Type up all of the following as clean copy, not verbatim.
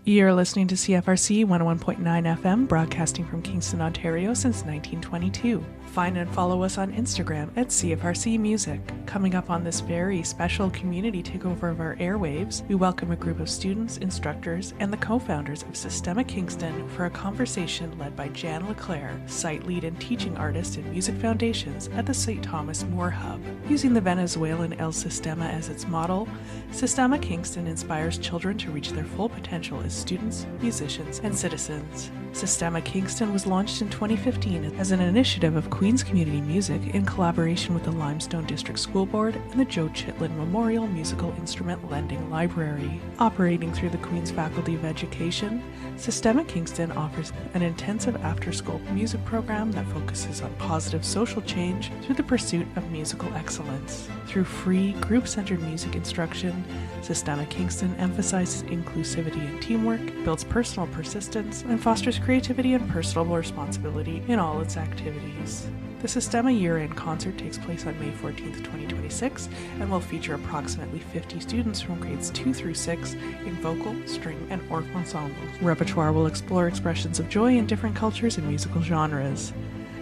You're listening to CFRC 101.9 FM, broadcasting from Kingston, Ontario since 1922. Find and follow us on Instagram at CFRC Music. Coming up on this very special community takeover of our airwaves, we welcome a group of students, instructors, and the co-founders of Sistema Kingston for a conversation led by Jan LeClair, site lead and teaching artist in music foundations at the St. Thomas More Hub. Using the Venezuelan El Sistema as its model, Sistema Kingston inspires children to reach their full potential as students, musicians, and citizens. Sistema Kingston was launched in 2015 as an initiative of Queen's Community Music in collaboration with the Limestone District School Board and the Joe Chithalen Memorial Musical Instrument Lending Library. Operating through the Queen's Faculty of Education, Sistema Kingston offers an intensive after-school music program that focuses on positive social change through the pursuit of musical excellence. Through free, group-centered music instruction, Sistema Kingston emphasizes inclusivity and teamwork, builds personal persistence, and fosters creativity and personal responsibility in all its activities. The Sistema year-end concert takes place on May 14th, 2026, and will feature approximately 50 students from grades 2 through 6 in vocal, string, and org ensembles. Repertoire will explore expressions of joy in different cultures and musical genres.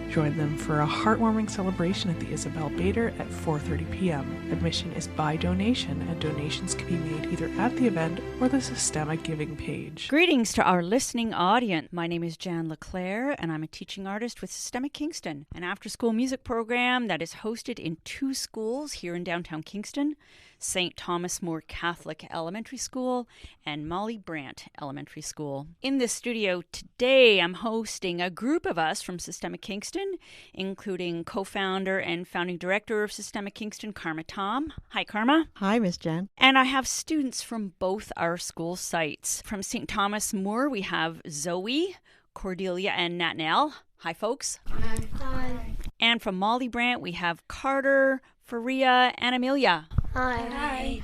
Join them for a heartwarming celebration at the Isabel Bader at 4:30 p.m. Admission is by donation, and donations can be made either at the event or the Sistema Giving page. Greetings to our listening audience. My name is Jan LeClair, and I'm a teaching artist with Sistema Kingston, an after-school music program that is hosted in 2 schools here in downtown Kingston, St. Thomas More Catholic Elementary School and Molly Brant Elementary School. In the studio today, I'm hosting a group of us from Sistema Kingston, including co-founder and founding director of Sistema Kingston, Karma Tom. Hi, Karma. Hi, Miss Jen. And I have students from both our school sites. From St. Thomas More, we have Zoe, Cordelia, and Natnell. Hi, folks. Hi. And from Molly Brant, we have Carter, Faria, and Amelia. Hi.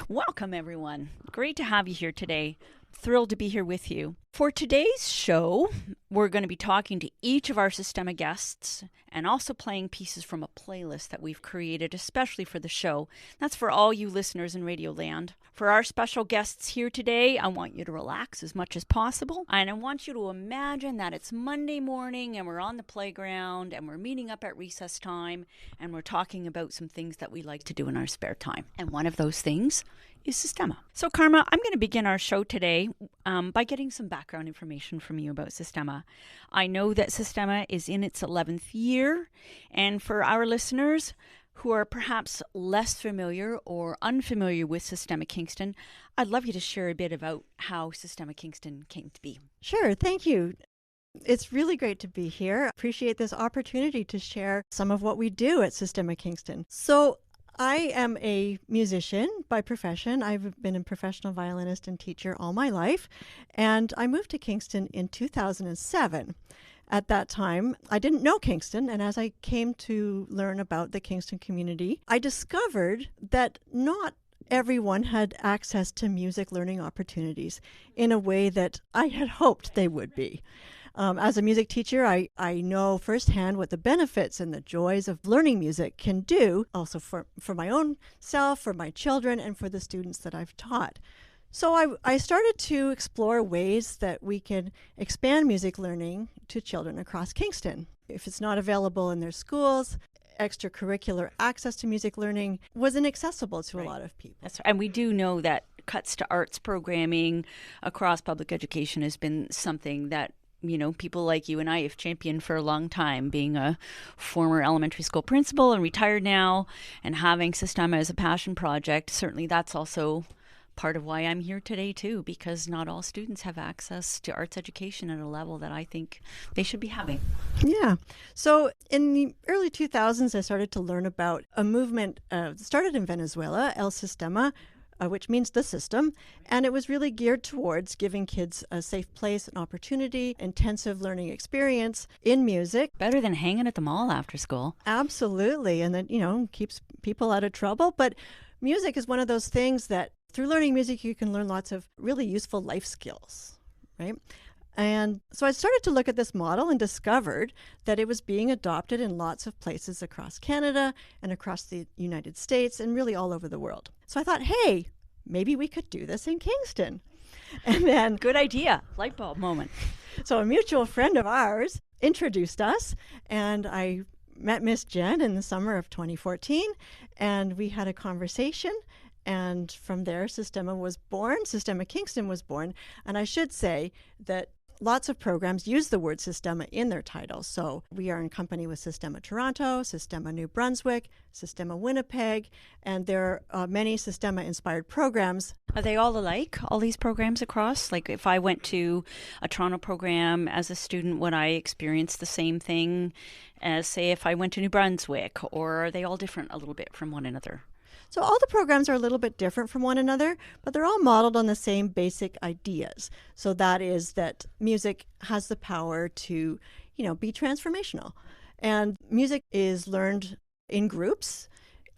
Welcome, everyone. Great to have you here today. Thrilled to be here with you. For today's show, we're going to be talking to each of our Sistema guests and also playing pieces from a playlist that we've created especially for the show. That's for all you listeners in Radio Land. For our special guests here today, I want you to relax as much as possible. And I want you to imagine that it's Monday morning and we're on the playground and we're meeting up at recess time and we're talking about some things that we like to do in our spare time. And one of those things is Sistema. So, Karma, I'm going to begin our show today by getting some background information from you about Sistema. I know that Sistema is in its 11th year, and for our listeners who are perhaps less familiar or unfamiliar with Sistema Kingston, I'd love you to share a bit about how Sistema Kingston came to be. Sure, thank you. It's really great to be here. I appreciate this opportunity to share some of what we do at Sistema Kingston. So, I am a musician by profession. I've been a professional violinist and teacher all my life, and I moved to Kingston in 2007. At that time, I didn't know Kingston, and as I came to learn about the Kingston community, I discovered that not everyone had access to music learning opportunities in a way that I had hoped they would be. As a music teacher, I know firsthand what the benefits and the joys of learning music can do, also for my own self, for my children, and for the students that I've taught. So I started to explore ways that we can expand music learning to children across Kingston. If it's not available in their schools, extracurricular access to music learning was inaccessible to a lot of people. That's right. And we do know that cuts to arts programming across public education has been something that people like you and I have championed for a long time, being a former elementary school principal and retired now, and having Sistema as a passion project. Certainly that's also part of why I'm here today too, because not all students have access to arts education at a level that I think they should be having. Yeah. So in the early 2000s, I started to learn about a movement started in Venezuela, El Sistema, which means the system, and it was really geared towards giving kids a safe place, an opportunity, intensive learning experience in music. Better than hanging at the mall after school. Absolutely, and that, keeps people out of trouble. But music is one of those things that through learning music, you can learn lots of really useful life skills, right? And so I started to look at this model and discovered that it was being adopted in lots of places across Canada and across the United States and really all over the world. So I thought, hey, maybe we could do this in Kingston. And then, Good idea. Light bulb moment. so a mutual friend of ours introduced us, and I met Miss Jen in the summer of 2014, and we had a conversation. And from there, Sistema Kingston was born. And I should say that lots of programs use the word Sistema in their title. So we are in company with Sistema Toronto, Sistema New Brunswick, Sistema Winnipeg, and there are many Sistema-inspired programs. Are they all alike, all these programs across? Like if I went to a Toronto program as a student, would I experience the same thing as, say, if I went to New Brunswick? Or are they all different a little bit from one another? So all the programs are a little bit different from one another, but they're all modeled on the same basic ideas. So that is that music has the power to, be transformational. And music is learned in groups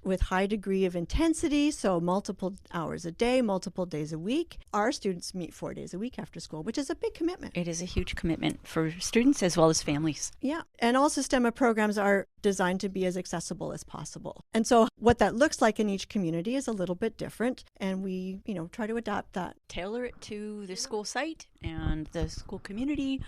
with high degree of intensity, so multiple hours a day, multiple days a week. Our students meet 4 days a week after school, which is a big commitment. It is a huge commitment for students as well as families. Yeah, and all Sistema programs are designed to be as accessible as possible. And so what that looks like in each community is a little bit different, and we, try to adapt that. Tailor it to the school site and the school community,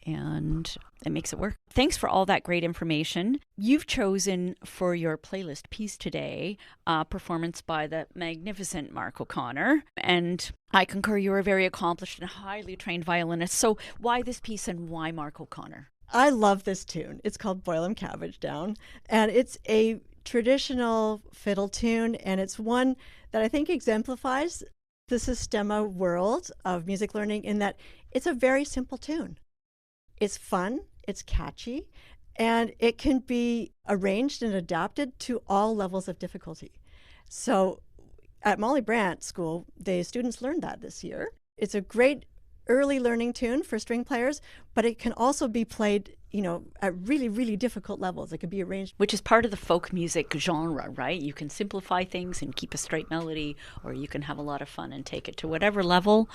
and it makes it work. Thanks for all that great information. You've chosen for your playlist piece today a performance by the magnificent Mark O'Connor, and I concur you're a very accomplished and highly trained violinist. So why this piece and why Mark O'Connor? I love this tune. It's called Boil 'em Cabbage Down, and it's a traditional fiddle tune, and it's one that I think exemplifies the Sistema world of music learning in that it's a very simple tune. It's fun, it's catchy, and it can be arranged and adapted to all levels of difficulty. So at Molly Brandt School, the students learned that this year. It's a great early learning tune for string players, but it can also be played, at really, really difficult levels. It could be arranged. Which is part of the folk music genre, right? You can simplify things and keep a straight melody, or you can have a lot of fun and take it to whatever level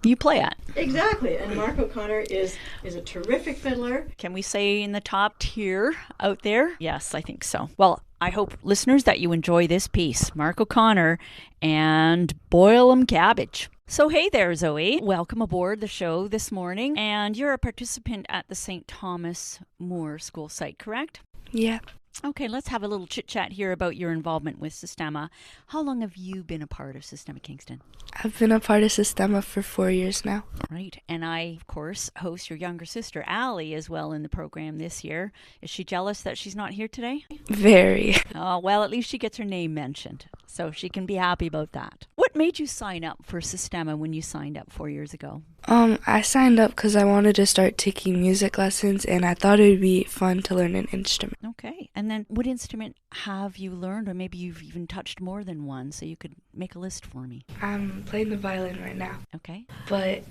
you play at. Exactly. And Mark O'Connor is a terrific fiddler. Can we say in the top tier out there? Yes, I think so. Well, I hope, listeners, that you enjoy this piece, Mark O'Connor and Boil 'em Cabbage. So hey there, Zoe. Welcome aboard the show this morning. And you're a participant at the St. Thomas More school site, correct? Yeah. Okay, let's have a little chit-chat here about your involvement with Sistema. How long have you been a part of Sistema Kingston? I've been a part of Sistema for 4 years now. Right, and I, of course, host your younger sister, Allie, as well in the program this year. Is she jealous that she's not here today? Very. Oh, well, at least she gets her name mentioned, so she can be happy about that. What made you sign up for Sistema when you signed up 4 years ago? I signed up because I wanted to start taking music lessons, and I thought it would be fun to learn an instrument. Okay, and then what instrument have you learned, or maybe you've even touched more than one, so you could make a list for me? I'm playing the violin right now. Okay. But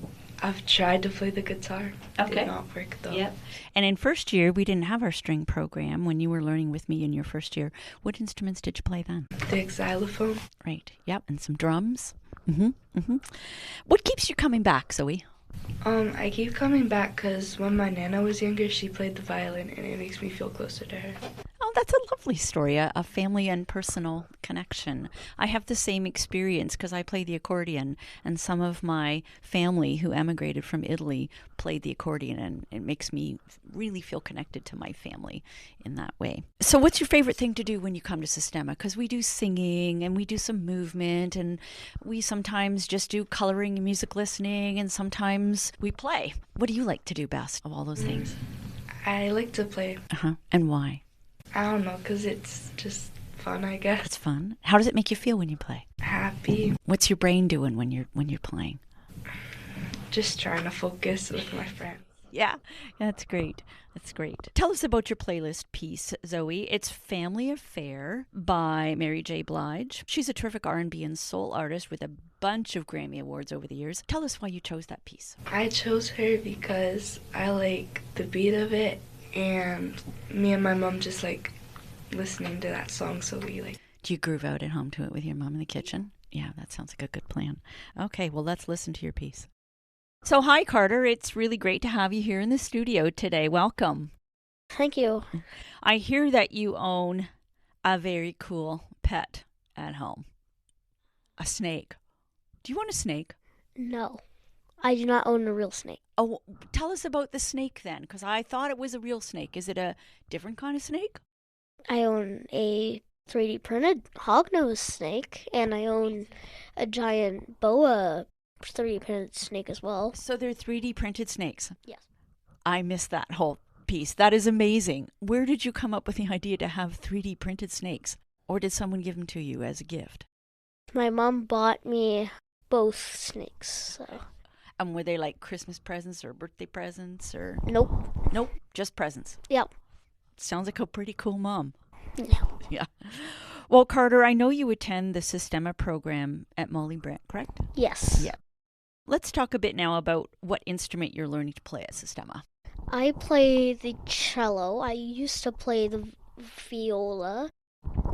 I've tried to play the guitar. Okay. Did not work though. Yep. And in first year, we didn't have our string program. When you were learning with me in your first year, what instruments did you play then? The xylophone. Right. Yep. And some drums. What keeps you coming back, Zoe? I keep coming back because when my Nana was younger, she played the violin, and it makes me feel closer to her. Oh, that's a lovely story, a family and personal connection. I have the same experience because I play the accordion, and some of my family who emigrated from Italy played the accordion, and it makes me really feel connected to my family in that way. So what's your favorite thing to do when you come to Sistema? Because we do singing, and we do some movement, and we sometimes just do coloring and music listening, and sometimes we play. What do you like to do best of all those things? I like to play. And why? I don't know, because it's just fun, I guess. It's fun. How does it make you feel when you play? Happy. What's your brain doing when you're playing? Just trying to focus with my friends. Yeah, that's great. That's great. Tell us about your playlist piece, Zoe. It's Family Affair by Mary J. Blige. She's a terrific R&B and soul artist with a bunch of Grammy Awards over the years. Tell us why you chose that piece. I chose her because I like the beat of it, and me and my mom just like listening to that song, so we like. Do you groove out at home to it with your mom in the kitchen? Yeah, that sounds like a good plan. Okay, well, let's listen to your piece. So, hi, Carter. It's really great to have you here in the studio today. Welcome. Thank you. I hear that you own a very cool pet at home. A snake. Do you want a snake? No. I do not own a real snake. Oh, tell us about the snake then, because I thought it was a real snake. Is it a different kind of snake? I own a 3D printed hognose snake, and I own a giant boa 3D printed snake as well. So they're 3D printed snakes? Yes. I missed that whole piece. That is amazing. Where did you come up with the idea to have 3D printed snakes? Or did someone give them to you as a gift? My mom bought me both snakes. So. And were they like Christmas presents or birthday presents or? Nope. Nope, just presents. Yep. Sounds like a pretty cool mom. Yeah. Yeah. Well, Carter, I know you attend the Sistema program at Molly Brant, correct? Yes. Yeah. Let's talk a bit now about what instrument you're learning to play at Sistema. I play the cello. I used to play the viola.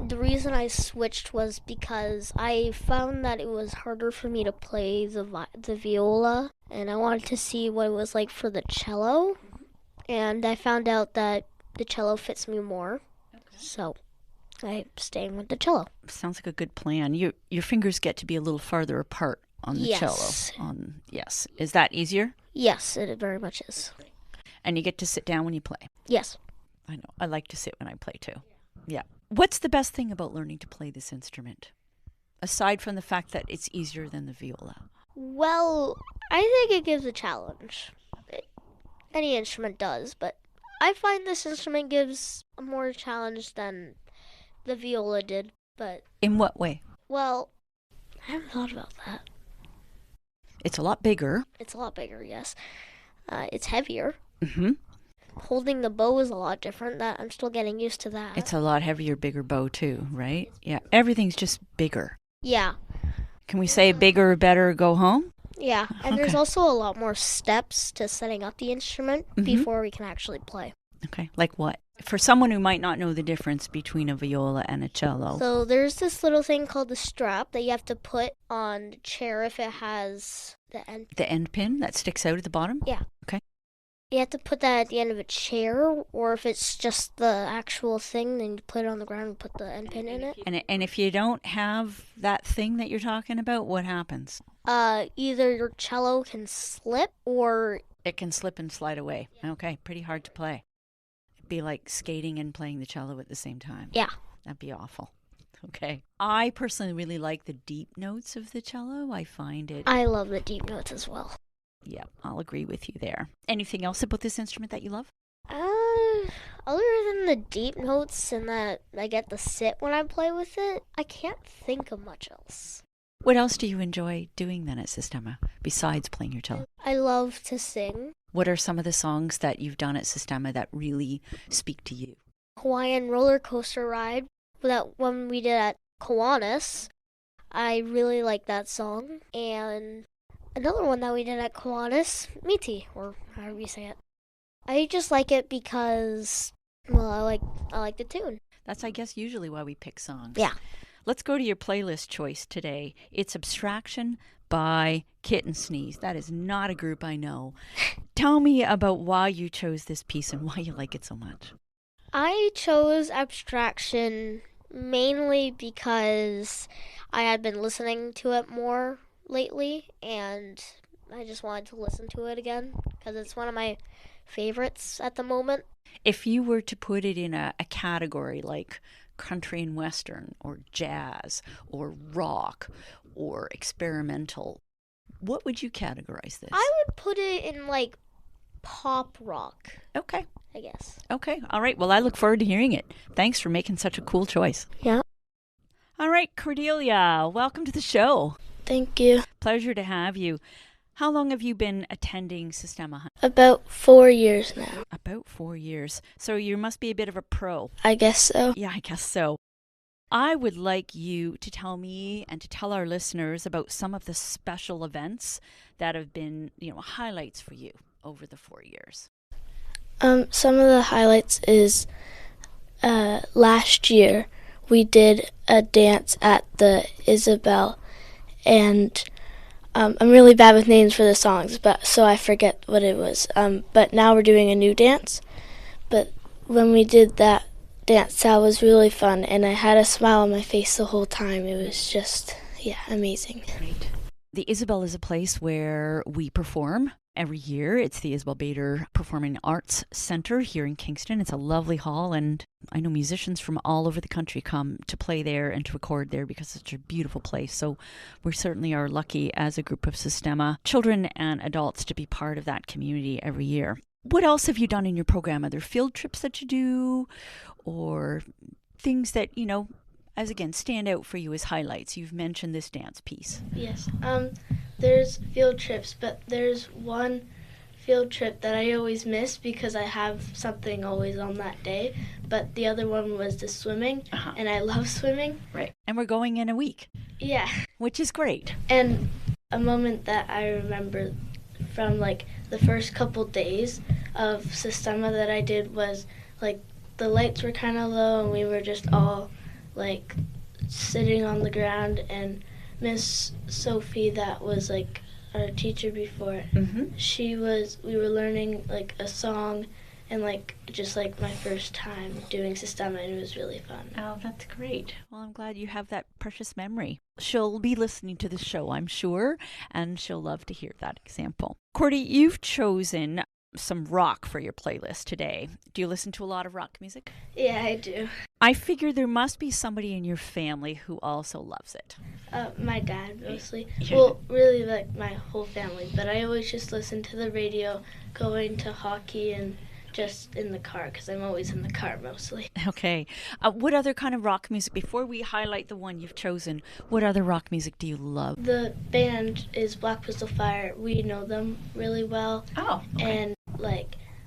The reason I switched was because I found that it was harder for me to play the viola, and I wanted to see what it was like for the cello, and I found out that the cello fits me more, so I'm staying with the cello. Sounds like a good plan. Your fingers get to be a little farther apart on the cello. Yes. Is that easier? Yes, it very much is. And you get to sit down when you play? Yes. I know. I like to sit when I play too. Yeah. What's the best thing about learning to play this instrument? Aside from the fact that it's easier than the viola. Well, I think it gives a challenge. Any instrument does, but I find this instrument gives a more challenge than the viola did. But in what way? Well, I haven't thought about that. It's a lot bigger. It's a lot bigger, yes. It's heavier. Mm-hmm. Holding the bow is a lot different. That I'm still getting used to that. It's a lot heavier, bigger bow too, right? Yeah. Everything's just bigger. Yeah. Can we say bigger, better, go home? Yeah. And there's also a lot more steps to setting up the instrument before we can actually play. Okay. Like what? For someone who might not know the difference between a viola and a cello. So there's this little thing called the strap that you have to put on the chair if it has the end. The end pin that sticks out at the bottom? Yeah. Okay. You have to put that at the end of a chair, or if it's just the actual thing, then you put it on the ground and put the end pin in it. And if you don't have that thing that you're talking about, what happens? Either your cello can slip or it can slip and slide away. Yeah. Okay, pretty hard to play. It'd be like skating and playing the cello at the same time. Yeah. That'd be awful. Okay. I personally really like the deep notes of the cello. I find it... I love the deep notes as well. Yeah, I'll agree with you there. Anything else about this instrument that you love? Other than the deep notes and that I get to sit when I play with it, I can't think of much else. What else do you enjoy doing then at Sistema, besides playing your cello? I love to sing. What are some of the songs that you've done at Sistema that really speak to you? Hawaiian roller coaster ride, that one we did at Kiwanis. I really like that song. And another one that we did at Kiwanis, Miti, or however you say it. I just like it because, well, I like the tune. That's, I guess, usually why we pick songs. Yeah. Let's go to your playlist choice today. It's Abstraction by Kitten Sneeze. That is not a group I know. Tell me about why you chose this piece and why you like it so much. I chose Abstraction mainly because I had been listening to it more lately, and I just wanted to listen to it again because it's one of my favorites at the moment. If you were to put it in a category like country and western or jazz or rock or experimental, what would you categorize this? I would put it in like pop rock. Okay. I guess. Okay. All right. Well, I look forward to hearing it. Thanks for making such a cool choice. Yeah. All right, Cordelia, welcome to the show. Thank you. Pleasure to have you. How long have you been attending Sistema? About 4 years now. About 4 years. So you must be a bit of a pro. I guess so. Yeah, I guess so. I would like you to tell me and to tell our listeners about some of the special events that have been, highlights for you over the 4 years. Some of the highlights is last year we did a dance at the Isabel, and I'm really bad with names for the songs, so I forget what it was. But now we're doing a new dance. But when we did that dance, that was really fun, and I had a smile on my face the whole time. It was just, amazing. Great. The Isabel is a place where we perform every year. It's the Isabel Bader Performing Arts Center here in Kingston. It's a lovely hall, and I know musicians from all over the country come to play there and to record there because it's a beautiful place. So we certainly are lucky as a group of Sistema children and adults to be part of that community every year. What else have you done in your program? Are there field trips that you do, or things that, as again, stand out for you as highlights? You've mentioned this dance piece. Yes. There's field trips, but there's one field trip that I always miss because I have something always on that day. But the other one was the swimming, and I love swimming. Right. And we're going in a week. Yeah. Which is great. And a moment that I remember from the first couple days of Sistema that I did was the lights were kind of low and we were just all sitting on the ground, and Miss Sophie, that was our teacher before, we were learning a song, and just my first time doing Sistema, and it was really fun. Oh, that's great. Well, I'm glad you have that precious memory. She'll be listening to the show, I'm sure, and she'll love to hear that example. Cordy, you've chosen some rock for your playlist today. Do you listen to a lot of rock music? Yeah, I do. I figure there must be somebody in your family who also loves it. My dad, mostly. Well, really, my whole family, but I always just listen to the radio going to hockey and just in the car, because I'm always in the car mostly. Okay. What other kind of rock music, before we highlight the one you've chosen, what other rock music do you love? The band is Black Pistol Fire. We know them really well. Oh, okay. And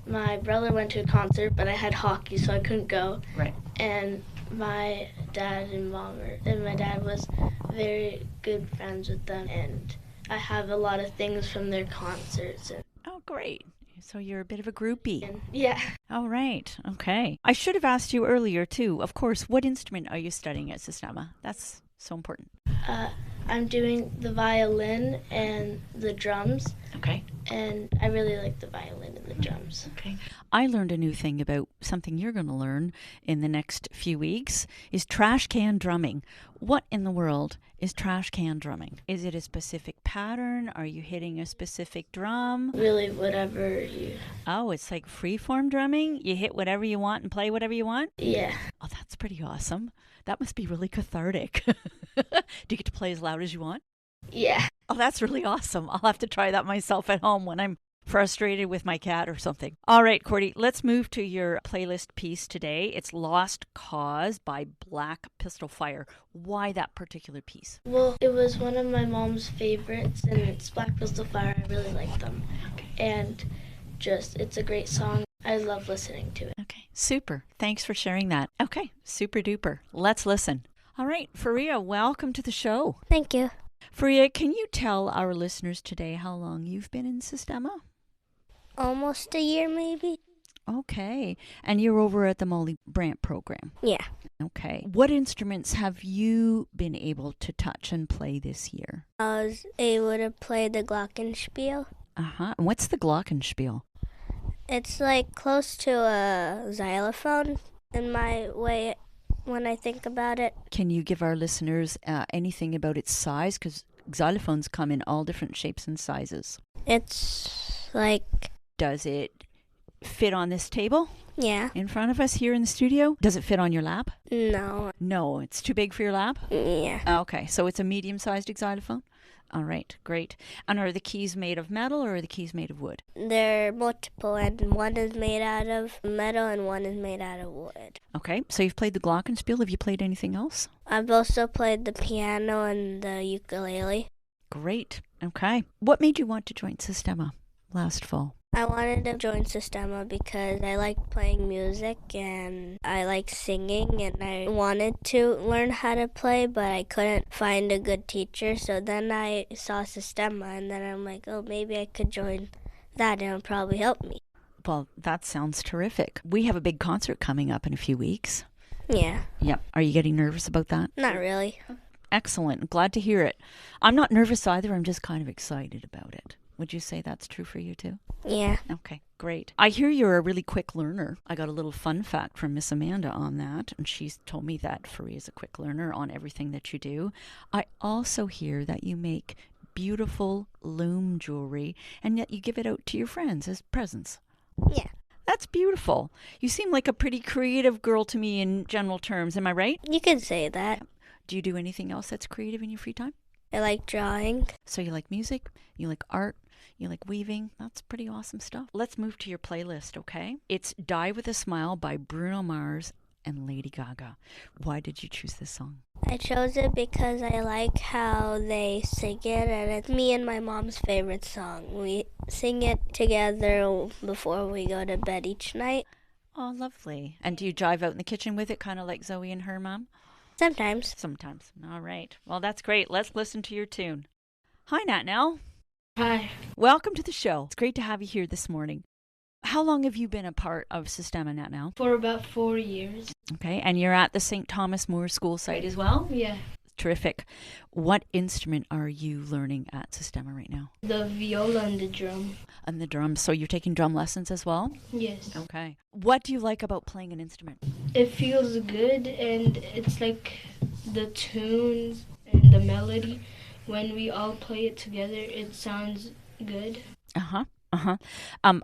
my brother went to a concert, but I had hockey, so I couldn't go. Right. And my dad and my dad was very good friends with them, and I have a lot of things from their concerts. Oh, great. So you're a bit of a groupie. Yeah. All right. Okay. I should have asked you earlier, too. Of course, what instrument are you studying at Sistema? That's so important. I'm doing the violin and the drums. Okay. And I really like the violin and the drums. Okay. I learned a new thing about something you're going to learn in the next few weeks, is trash can drumming. What in the world is trash can drumming? Is it a specific pattern? Are you hitting a specific drum? Really, whatever you... Oh, it's like freeform drumming? You hit whatever you want and play whatever you want? Yeah. Oh, that's pretty awesome. That must be really cathartic. Do you get to play as loud as you want? Yeah. Oh, that's really awesome. I'll have to try that myself at home when I'm frustrated with my cat or something. All right, Cordy, let's move to your playlist piece today. It's Lost Cause by Black Pistol Fire. Why that particular piece? Well, it was one of my mom's favorites, and it's Black Pistol Fire. I really like them. Okay. And it's a great song. I love listening to it. Okay, super. Thanks for sharing that. Okay, super duper. Let's listen. All right, Faria, welcome to the show. Thank you. Faria, can you tell our listeners today how long you've been in Sistema? Almost a year, maybe. Okay. And you're over at the Molly Brandt program? Yeah. Okay. What instruments have you been able to touch and play this year? I was able to play the glockenspiel. Uh-huh. And what's the glockenspiel? It's close to a xylophone in my way when I think about it. Can you give our listeners anything about its size? Because xylophones come in all different shapes and sizes. It's Does it fit on this table? Yeah. In front of us here in the studio? Does it fit on your lap? No. No, it's too big for your lap? Yeah. Okay, so it's a medium-sized xylophone? All right, great. And are the keys made of metal or are the keys made of wood? They're multiple, and one is made out of metal and one is made out of wood. Okay, so you've played the glockenspiel. Have you played anything else? I've also played the piano and the ukulele. Great. Okay. What made you want to join Sistema last fall? I wanted to join Sistema because I like playing music and I like singing, and I wanted to learn how to play, but I couldn't find a good teacher. So then I saw Sistema, and then I'm like, oh, maybe I could join that and it'll probably help me. Well, that sounds terrific. We have a big concert coming up in a few weeks. Yeah. Yep. Are you getting nervous about that? Not really. Excellent. Glad to hear it. I'm not nervous either. I'm just kind of excited about it. Would you say that's true for you too? Yeah. Okay, great. I hear you're a really quick learner. I got a little fun fact from Miss Amanda on that, and she's told me that Faria is a quick learner on everything that you do. I also hear that you make beautiful loom jewelry, and yet you give it out to your friends as presents. Yeah. That's beautiful. You seem like a pretty creative girl to me in general terms. Am I right? You can say that. Do you do anything else that's creative in your free time? I like drawing. So you like music, you like art, you like weaving. That's pretty awesome stuff. Let's move to your playlist, okay? It's Die With a Smile by Bruno Mars and Lady Gaga. Why did you choose this song? I chose it because I like how they sing it, and it's me and my mom's favorite song. We sing it together before we go to bed each night. Oh, lovely. And do you drive out in the kitchen with it, kind of like Zoe and her mom? Sometimes. Sometimes. All right. Well, that's great. Let's listen to your tune. Hi, Natnell. Hi. Welcome to the show. It's great to have you here this morning. How long have you been a part of Sistema, Natnell? For about 4 years. Okay, and you're at the St. Thomas More School site as well? Yeah. Terrific. What instrument are you learning at Sistema right now? The viola and the drum. And the drums. So you're taking drum lessons as well? Yes. Okay. What do you like about playing an instrument? It feels good, and it's like the tunes and the melody. When we all play it together, it sounds good. Uh-huh.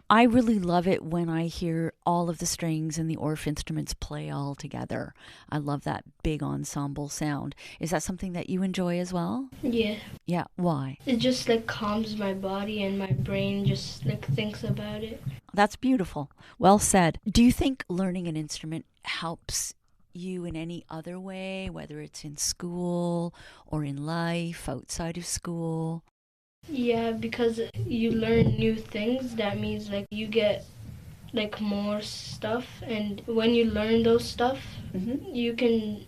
I really love it when I hear all of the strings and the Orff instruments play all together. I love that big ensemble sound. Is that something that you enjoy as well? Yeah. Yeah, why? It just like calms my body, and my brain just like thinks about it. That's beautiful. Well said. Do you think learning an instrument helps you in any other way, whether it's in school or in life, outside of school? Yeah, because you learn new things. That means like you get like more stuff, and when you learn those stuff, you can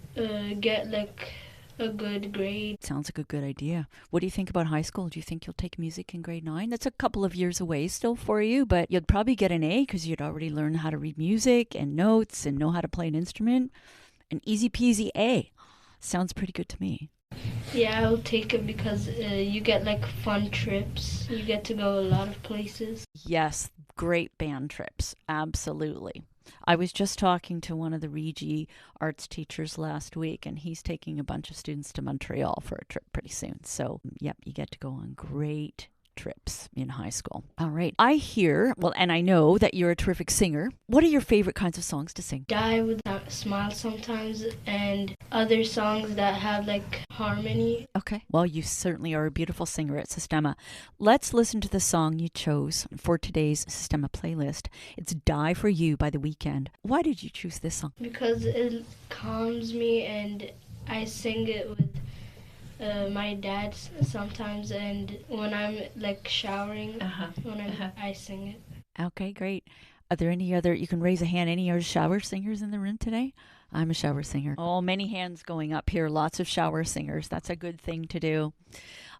get like a good grade. Sounds like a good idea. What do you think about high school? Do you think you'll take music in grade 9? That's a couple of years away still for you, but you'd probably get an A because you'd already learned how to read music and notes and know how to play an instrument. An easy peasy A. Sounds pretty good to me. Yeah, I'll take it because you get like fun trips. You get to go a lot of places. Yes, great band trips. Absolutely. I was just talking to one of the Regi arts teachers last week, and he's taking a bunch of students to Montreal for a trip pretty soon. So, yep, you get to go on great trips in high school. All right. I hear, well, and I know that you're a terrific singer. What are your favorite kinds of songs to sing? Die With a Smile sometimes, and other songs that have like harmony. Okay. Well, you certainly are a beautiful singer at Sistema. Let's listen to the song you chose for today's Sistema playlist. It's Die For You by The Weeknd. Why did you choose this song? Because it calms me, and I sing it with my dad sometimes, and when I'm like showering, I sing it. Okay, great. Are there any other, you can raise a hand, any other shower singers in the room today? I'm a shower singer. Oh, many hands going up here. Lots of shower singers. That's a good thing to do.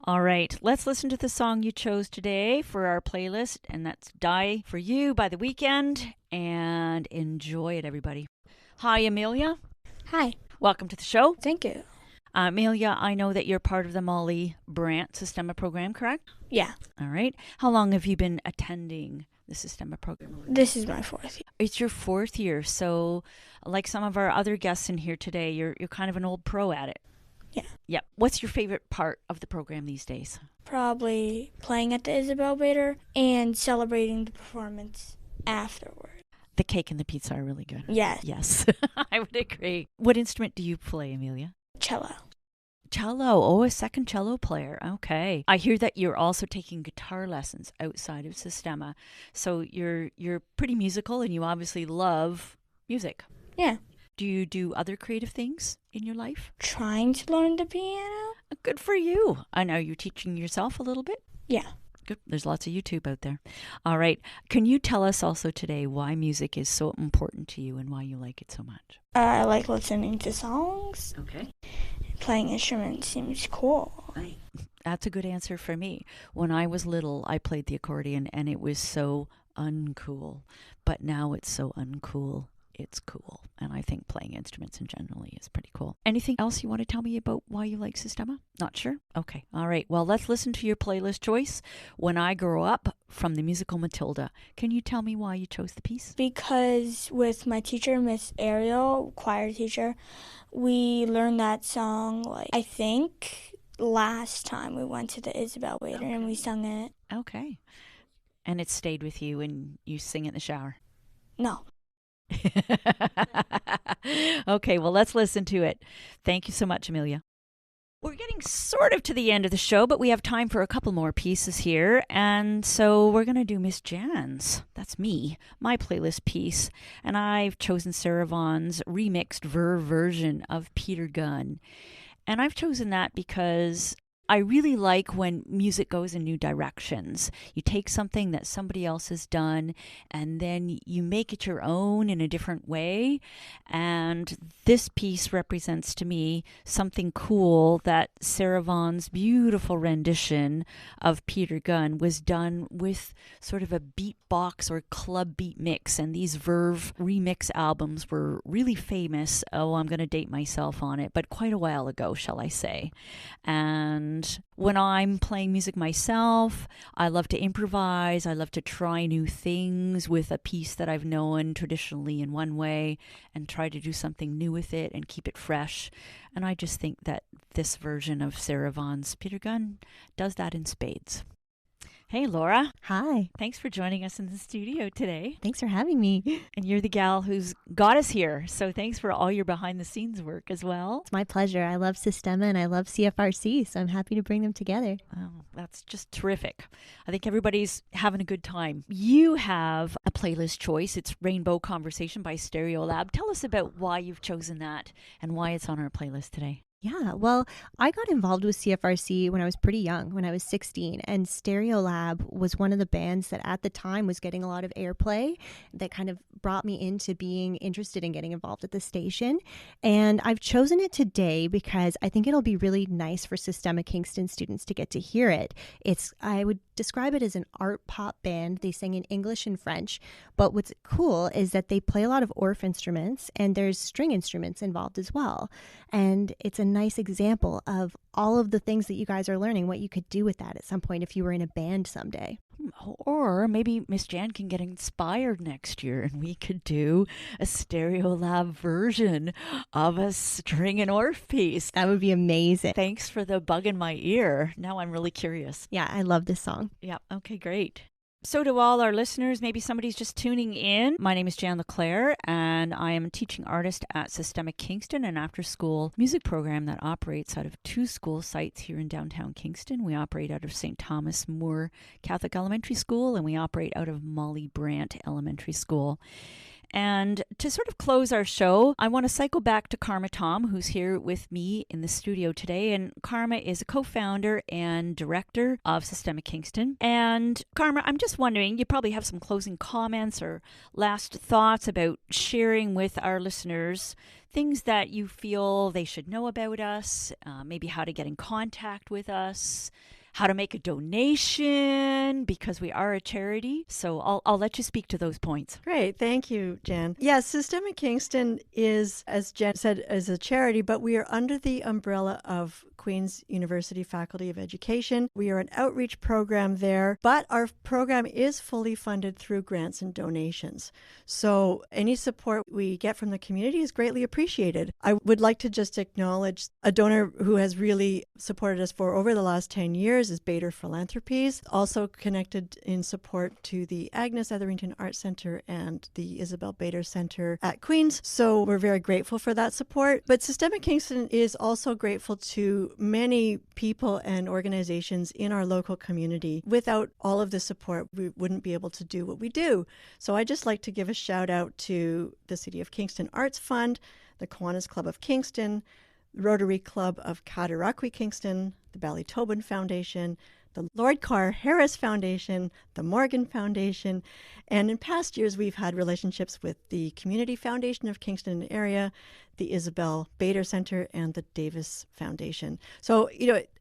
All right, let's listen to the song you chose today for our playlist, and that's Die For You by The Weeknd, and enjoy it, everybody. Hi, Amelia. Hi. Welcome to the show. Thank you. Amelia, I know that you're part of the Molly Brandt Sistema program, correct? Yeah. All right. How long have you been attending the Sistema program? This is my 4th year. It's your 4th year. So like some of our other guests in here today, you're kind of an old pro at it. Yeah. Yep. What's your favorite part of the program these days? Probably playing at the Isabel Bader and celebrating the performance afterward. The cake and the pizza are really good. Yes. Yes. I would agree. What instrument do you play, Amelia? Cello. Cello. Oh, a second cello player. Okay. I hear that you're also taking guitar lessons outside of Sistema. So you're pretty musical, and you obviously love music. Yeah. Do you do other creative things in your life? Trying to learn the piano. Good for you. And are you teaching yourself a little bit? Yeah. Good. There's lots of YouTube out there. All right. Can you tell us also today why music is so important to you and why you like it so much? I like listening to songs. Okay. Playing instruments seems cool. Right. That's a good answer for me. When I was little, I played the accordion, and it was so uncool. But now it's so uncool. It's cool. And I think playing instruments in generally is pretty cool. Anything else you want to tell me about why you like Sistema? Not sure? Okay. All right. Well, let's listen to your playlist choice, When I Grow Up, from the musical Matilda. Can you tell me why you chose the piece? Because with my teacher, Miss Ariel, choir teacher, we learned that song, like, I think last time we went to the Isabel Bader and we sung it. Okay. And it stayed with you and you sing it in the shower? No. Okay, well, let's listen to it. Thank you so much, Amelia. We're getting sort of to the end of the show, but we have time for a couple more pieces here. And so we're going to do Miss Jan's. That's me, my playlist piece. And I've chosen Sarah Vaughan's remixed version of Peter Gunn. And I've chosen that because I really like when music goes in new directions. You take something that somebody else has done and then you make it your own in a different way. And this piece represents to me something cool that Sarah Vaughan's beautiful rendition of Peter Gunn was done with sort of a beatbox or club beat mix. And these Verve remix albums were really famous. Oh, I'm going to date myself on it, but quite a while ago, shall I say. And when I'm playing music myself, I love to improvise. I love to try new things with a piece that I've known traditionally in one way and try to do something new with it and keep it fresh. And I just think that this version of Sarah Vaughan's Peter Gunn does that in spades. Hey, Laura. Hi. Thanks for joining us in the studio today. Thanks for having me. And you're the gal who's got us here. So thanks for all your behind-the-scenes work as well. It's my pleasure. I love Sistema and I love CFRC, so I'm happy to bring them together. Oh, that's just terrific. I think everybody's having a good time. You have a playlist choice. It's Rainbow Conversation by Stereolab. Tell us about why you've chosen that and why it's on our playlist today. Yeah, well, I got involved with CFRC when I was pretty young, when I was 16, and Stereolab was one of the bands that at the time was getting a lot of airplay that kind of brought me into being interested in getting involved at the station. And I've chosen it today because I think it'll be really nice for Sistema Kingston students to get to hear it. I would describe it as an art pop band. They sing in English and French, but what's cool is that they play a lot of Orff instruments and there's string instruments involved as well. And it's a nice example of all of the things that you guys are learning, what you could do with that at some point if you were in a band someday. Or maybe Miss Jan can get inspired next year and we could do a Stereolab version of a string and Orff piece. That would be amazing. Thanks for the bug in my ear. Now I'm really curious. Yeah, I love this song. Yeah, okay, great. So to all our listeners, maybe somebody's just tuning in. My name is Jan LeClair, and I am a teaching artist at Sistema Kingston, an after-school music program that operates out of 2 school sites here in downtown Kingston. We operate out of St. Thomas More Catholic Elementary School, and we operate out of Molly Brant Elementary School. And to sort of close our show, I want to cycle back to Karma Tom, who's here with me in the studio today. And Karma is a co-founder and director of Sistema Kingston. And Karma, I'm just wondering, you probably have some closing comments or last thoughts about sharing with our listeners things that you feel they should know about us, maybe how to get in contact with us, how to make a donation, because we are a charity. So I'll let you speak to those points. Great. Thank you, Jan. Yes, Sistema Kingston is, as Jan said, is a charity, but we are under the umbrella of Queen's University Faculty of Education. We are an outreach program there, but our program is fully funded through grants and donations. So any support we get from the community is greatly appreciated. I would like to just acknowledge a donor who has really supported us for over the last 10 years is Bader Philanthropies, also connected in support to the Agnes Etherington Art Center and the Isabel Bader Center at Queen's. So we're very grateful for that support. But Sistema Kingston is also grateful to many people and organizations in our local community. Without all of the support, we wouldn't be able to do what we do. So I just like to give a shout out to the City of Kingston Arts Fund, the Kiwanis Club of Kingston, Rotary Club of Cataraqui Kingston, the Ballytobin Foundation, the Lord Carr Harris Foundation, the Morgan Foundation, and in past years we've had relationships with the Community Foundation of Kingston and area, the Isabel Bader Center, and the Davis Foundation. So,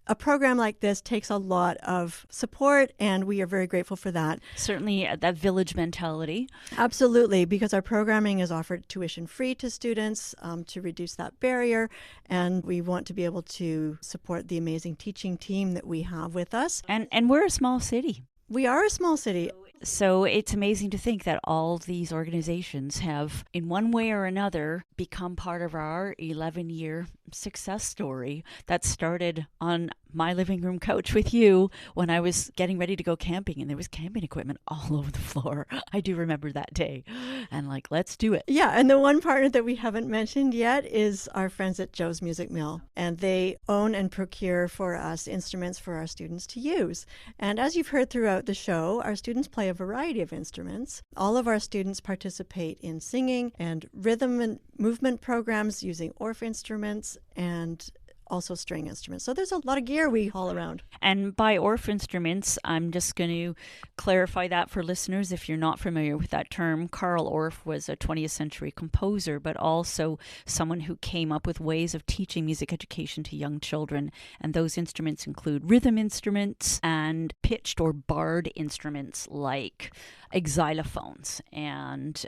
a program like this takes a lot of support, and we are very grateful for that. Certainly that village mentality. Absolutely, because our programming is offered tuition-free to students to reduce that barrier, and we want to be able to support the amazing teaching team that we have with us. And we're a small city. We are a small city. So it's amazing to think that all these organizations have, in one way or another, become part of our 11-year success story that started on my living room couch with you when I was getting ready to go camping, and there was camping equipment all over the floor. I do remember that day, and like, let's do it. Yeah, and the one partner that we haven't mentioned yet is our friends at Joe's Music Mill, and they own and procure for us instruments for our students to use. And as you've heard throughout the show, our students play a variety of instruments. All of our students participate in singing and rhythm and movement programs using ORF instruments and also string instruments. So there's a lot of gear we haul around. And by ORF instruments, I'm just going to clarify that for listeners if you're not familiar with that term. Carl Orff was a 20th century composer, but also someone who came up with ways of teaching music education to young children. And those instruments include rhythm instruments and pitched or barred instruments like xylophones. And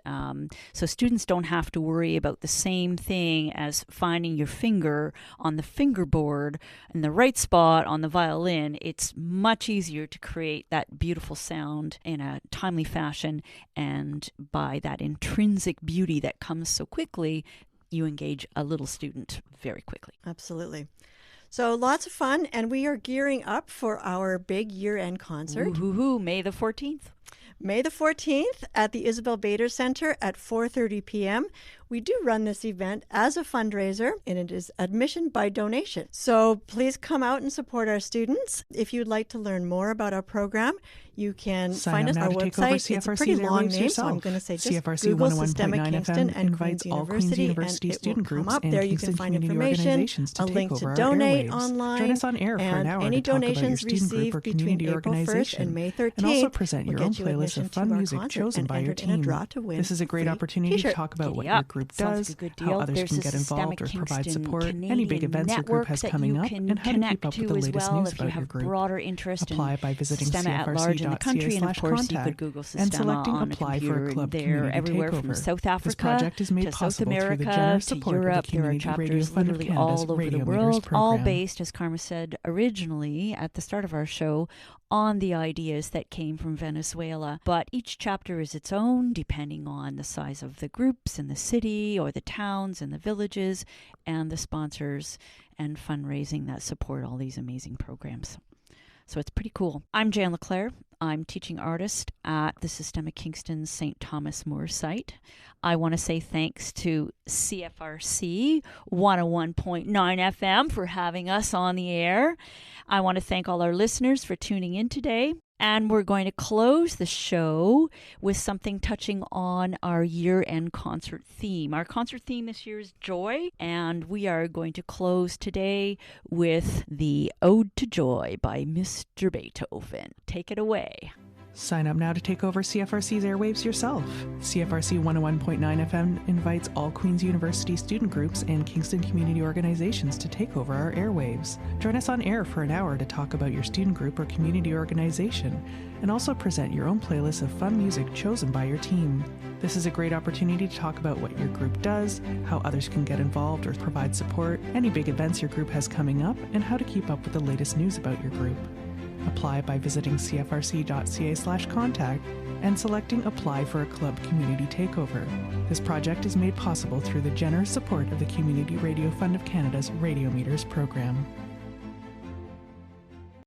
so students don't have to worry about the same thing as finding your finger on the fingerboard in the right spot on the violin. It's much easier to create that beautiful sound in a timely fashion, and by that intrinsic beauty that comes so quickly, you engage a little student very quickly. Absolutely. So lots of fun, and we are gearing up for our big year-end concert. Woohoo, May the 14th. May the 14th at the Isabel Bader Center at 4:30 p.m. We do run this event as a fundraiser, and it is admission by donation. So please come out and support our students. If you'd like to learn more about our program, you can find us on our website. It's a pretty long name, so I'm going to say just CFRC Google 101.9 Sistema Kingston FM and invites Queen's all Queen's University, University and it student will come groups up and there. You Kingston can find community information, organizations to a take link over to our donate airwaves. online. Join us on air for an and hour any to talk about your donations student group received or between community April 1st organization. and May 13th And also present will your own get you playlist admission of to fun our music concert chosen and by your entered in a team. draw to win This is a great free opportunity to t-shirt. talk about what Giddy your up. group Sounds does, like a good how deal. others There's can a get involved or Sistema provide Kingston support, any big Canadian events your group network has that coming you up, can and how to connect keep up with to the as latest well news if you about your have group. broader interest Apply in by visiting Sistema at large in the country, and of course you could CFRC.ca/contact Google and Sistema selecting on a apply for computer, a club and they're community everywhere takeover. from South This Africa project is made to South possible through the America generous to support Europe. of the There are Community Radio chapters Fund of literally Canada's all over the Radio Meters world, all program. based, as Karma said originally at the start of our show, on the ideas that came from Venezuela. But each chapter is its own, depending on the size of the groups in the city or the towns and the villages and the sponsors and fundraising that support all these amazing programs. So it's pretty cool. I'm Jan LeClair. I'm teaching artist at the Sistema Kingston St. Thomas More site. I want to say thanks to CFRC 101.9 FM for having us on the air. I want to thank all our listeners for tuning in today. And we're going to close the show with something touching on our year-end concert theme. Our concert theme this year is Joy, and we are going to close today with the Ode to Joy by Mr. Beethoven. Take it away. Sign up now to take over CFRC's airwaves yourself. CFRC 101.9 FM invites all Queen's University student groups and Kingston community organizations to take over our airwaves. Join us on air for an hour to talk about your student group or community organization, and also present your own playlist of fun music chosen by your team. This is a great opportunity to talk about what your group does, how others can get involved or provide support, any big events your group has coming up, and how to keep up with the latest news about your group. Apply by visiting CFRC.ca/contact and selecting Apply for a Club Community Takeover. This project is made possible through the generous support of the Community Radio Fund of Canada's Radio Meters program.